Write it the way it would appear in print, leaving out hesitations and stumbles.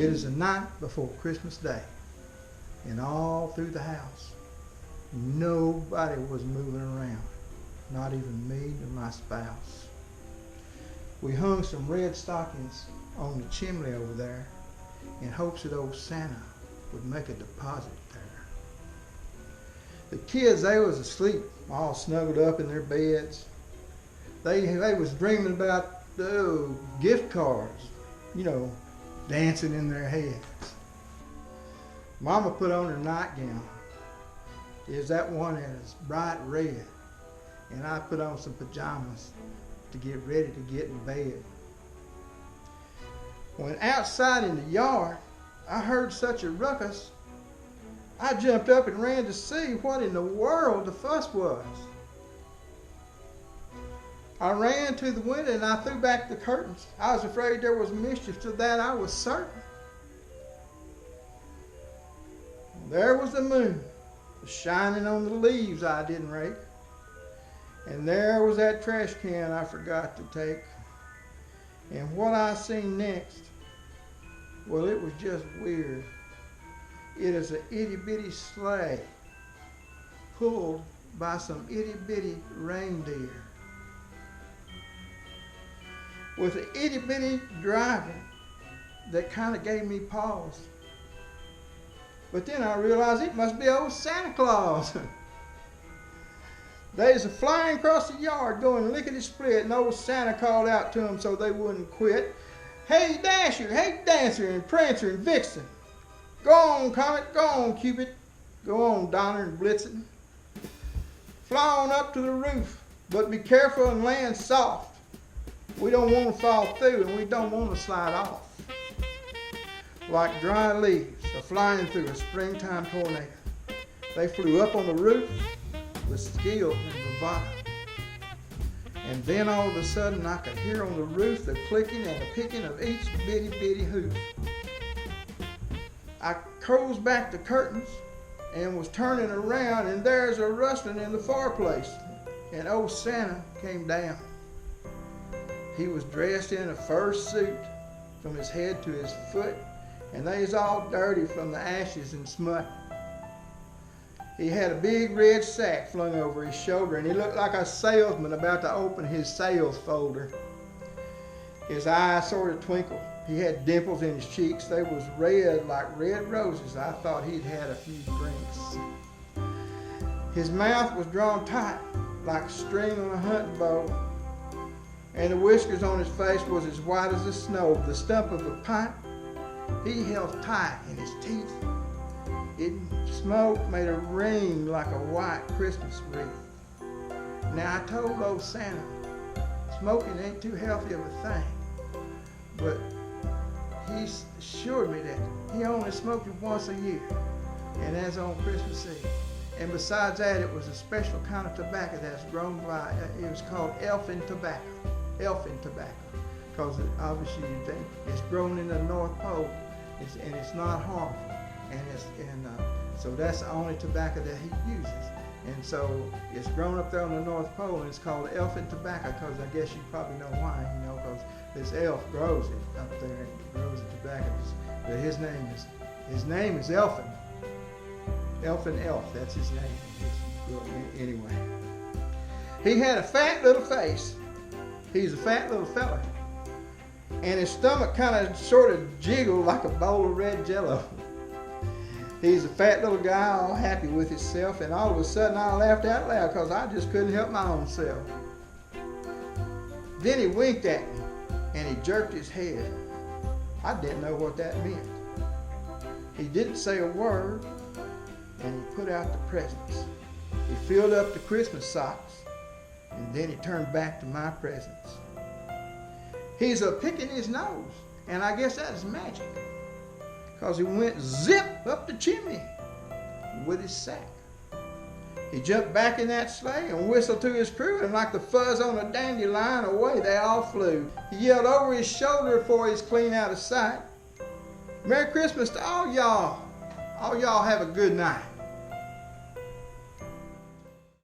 It is the night before Christmas Day, and all through the house, nobody was moving around, not even me or my spouse. We hung some red stockings on the chimney over there in hopes that old Santa would make a deposit there. The kids, they was asleep, all snuggled up in their beds. They was dreaming about gift cards, dancing in their heads. Mama put on her nightgown. Is that one that is bright red? And I put on some pajamas to get ready to get in bed. When outside in the yard, I heard such a ruckus, I jumped up and ran to see what in the world the fuss was. I ran to the window and I threw back the curtains. I was afraid there was mischief, to that I was certain. There was the moon, shining on the leaves I didn't rake. And there was that trash can I forgot to take. And what I seen next, well, it was just weird. It is an itty-bitty sleigh pulled by some itty-bitty reindeer with an itty-bitty driver that kind of gave me pause. But then I realized it must be old Santa Claus. They was flying across the yard going lickety-split, and old Santa called out to them so they wouldn't quit. Hey Dasher, hey Dancer, and Prancer and Vixen. Go on, Comet, go on, Cupid. Go on, Donner and Blitzen. Fly on up to the roof, but be careful and land soft. We don't want to fall through, and we don't want to slide off. Like dry leaves are flying through a springtime tornado, they flew up on the roof with skill and bravado. And then all of a sudden I could hear on the roof the clicking and the picking of each bitty hoof. I closed back the curtains and was turning around, and there's a rustling in the fireplace, and old Santa came down. He was dressed in a fur suit from his head to his foot, and they was all dirty from the ashes and smut. He had a big red sack flung over his shoulder, and he looked like a salesman about to open his sales folder. His eyes sort of twinkled. He had dimples in his cheeks. They was red like red roses. I thought he'd had a few drinks. His mouth was drawn tight like string on a hunting bow, and the whiskers on his face was as white as the snow. The stump of a pipe he held tight in his teeth. Smoke made a ring like a white Christmas wreath. Now I told old Santa, smoking ain't too healthy of a thing, but he assured me that he only smoked it once a year, and that's on Christmas Eve. And besides that, it was a special kind of tobacco that's grown by, it was called elfin tobacco, because obviously you think it's grown in the North Pole, and it's not harmful, so that's the only tobacco that he uses. And so it's grown up there on the North Pole, and it's called elfin tobacco, because I guess you probably know why, because this elf grows it up there, and grows the tobacco. But his name is Elfin. Elfin Elf, that's his name. Anyway, he had a fat little face. He's a fat little fella, and his stomach kind of sort of jiggled like a bowl of red jello. He's a fat little guy, all happy with himself, and all of a sudden I laughed out loud because I just couldn't help my own self. Then he winked at me, and he jerked his head. I didn't know what that meant. He didn't say a word, and he put out the presents. He filled up the Christmas socks, and then he turned back to my presents. He's picking his nose, and I guess that is magic, because he went zip up the chimney with his sack. He jumped back in that sleigh and whistled to his crew, and like the fuzz on a dandelion, away they all flew. He yelled over his shoulder before he's clean out of sight, "Merry Christmas to all y'all. All y'all have a good night."